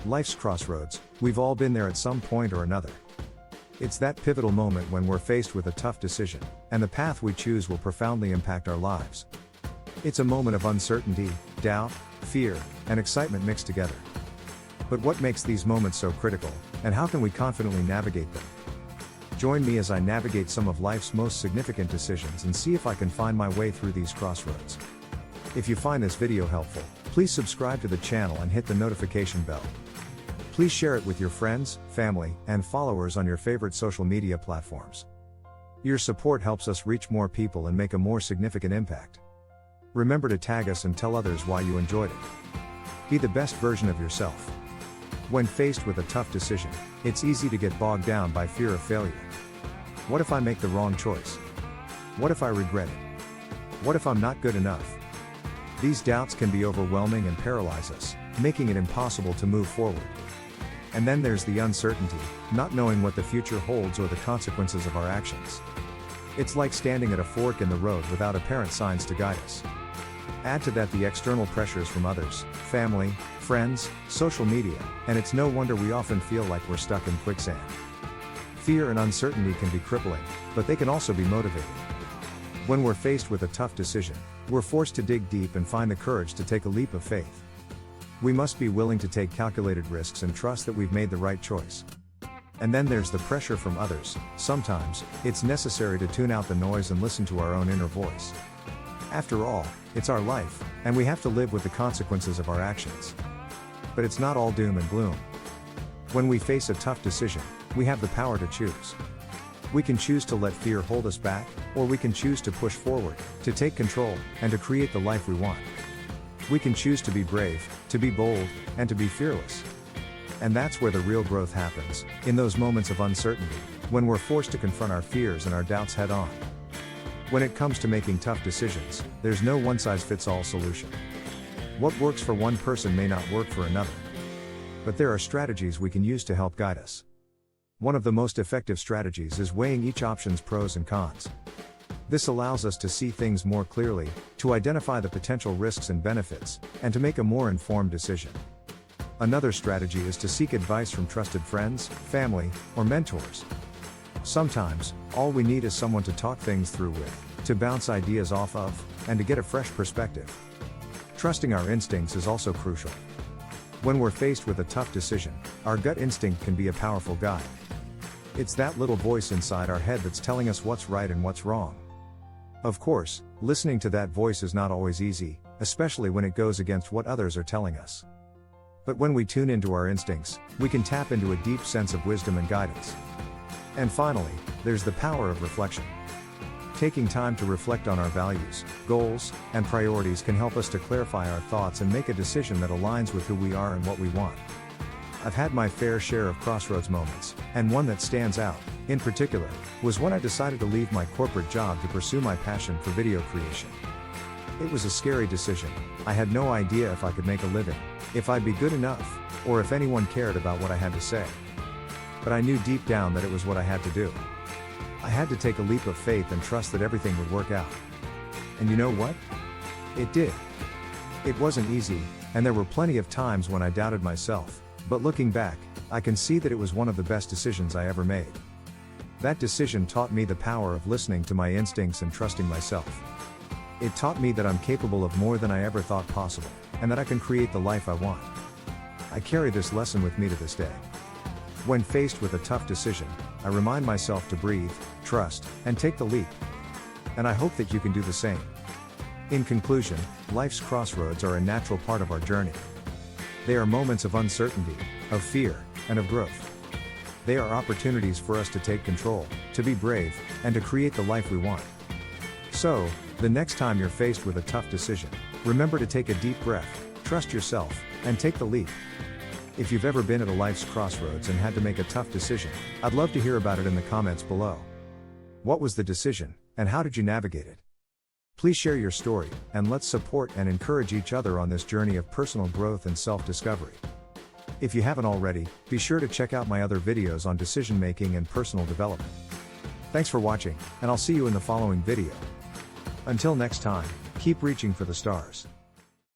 Life's crossroads, we've all been there at some point or another. It's that pivotal moment when we're faced with a tough decision, and the path we choose will profoundly impact our lives. It's a moment of uncertainty, doubt, fear, and excitement mixed together. But what makes these moments so critical, and how can we confidently navigate them? Join me as I navigate some of life's most significant decisions and see if I can find my way through these crossroads. If you find this video helpful, please subscribe to the channel and hit the notification bell. Please share it with your friends, family, and followers on your favorite social media platforms. Your support helps us reach more people and make a more significant impact. Remember to tag us and tell others why you enjoyed it. Be the best version of yourself. When faced with a tough decision, it's easy to get bogged down by fear of failure. What if I make the wrong choice? What if I regret it? What if I'm not good enough? These doubts can be overwhelming and paralyze us, making it impossible to move forward. And then there's the uncertainty, not knowing what the future holds or the consequences of our actions. It's like standing at a fork in the road without apparent signs to guide us. Add to that the external pressures from others, family, friends, social media, and it's no wonder we often feel like we're stuck in quicksand. Fear and uncertainty can be crippling, but they can also be motivating. When we're faced with a tough decision, we're forced to dig deep and find the courage to take a leap of faith. We must be willing to take calculated risks and trust that we've made the right choice. And then there's the pressure from others. Sometimes, it's necessary to tune out the noise and listen to our own inner voice. After all, it's our life, and we have to live with the consequences of our actions. But it's not all doom and gloom. When we face a tough decision, we have the power to choose. We can choose to let fear hold us back, or we can choose to push forward, to take control, and to create the life we want. We can choose to be brave, to be bold, and to be fearless. And that's where the real growth happens, in those moments of uncertainty, when we're forced to confront our fears and our doubts head on. When it comes to making tough decisions, there's no one-size-fits-all solution. What works for one person may not work for another. But there are strategies we can use to help guide us. One of the most effective strategies is weighing each option's pros and cons. This allows us to see things more clearly, to identify the potential risks and benefits, and to make a more informed decision. Another strategy is to seek advice from trusted friends, family, or mentors. Sometimes, all we need is someone to talk things through with, to bounce ideas off of, and to get a fresh perspective. Trusting our instincts is also crucial. When we're faced with a tough decision, our gut instinct can be a powerful guide. It's that little voice inside our head that's telling us what's right and what's wrong. Of course, listening to that voice is not always easy, especially when it goes against what others are telling us. But when we tune into our instincts, we can tap into a deep sense of wisdom and guidance. And finally, there's the power of reflection. Taking time to reflect on our values, goals, and priorities can help us to clarify our thoughts and make a decision that aligns with who we are and what we want. I've had my fair share of crossroads moments, and one that stands out, in particular, was when I decided to leave my corporate job to pursue my passion for video creation. It was a scary decision. I had no idea if I could make a living, if I'd be good enough, or if anyone cared about what I had to say. But I knew deep down that it was what I had to do. I had to take a leap of faith and trust that everything would work out. And you know what? It did. It wasn't easy, and there were plenty of times when I doubted myself, but looking back, I can see that it was one of the best decisions I ever made. That decision taught me the power of listening to my instincts and trusting myself. It taught me that I'm capable of more than I ever thought possible, and that I can create the life I want. I carry this lesson with me to this day. When faced with a tough decision, I remind myself to breathe, trust, and take the leap. And I hope that you can do the same. In conclusion, life's crossroads are a natural part of our journey. They are moments of uncertainty, of fear, and of growth. They are opportunities for us to take control, to be brave, and to create the life we want. So, the next time you're faced with a tough decision, remember to take a deep breath, trust yourself, and take the leap. If you've ever been at a life's crossroads and had to make a tough decision, I'd love to hear about it in the comments below. What was the decision, and how did you navigate it? Please share your story, and let's support and encourage each other on this journey of personal growth and self-discovery. If you haven't already, be sure to check out my other videos on decision making and personal development. Thanks for watching, and I'll see you in the following video. Until next time, keep reaching for the stars.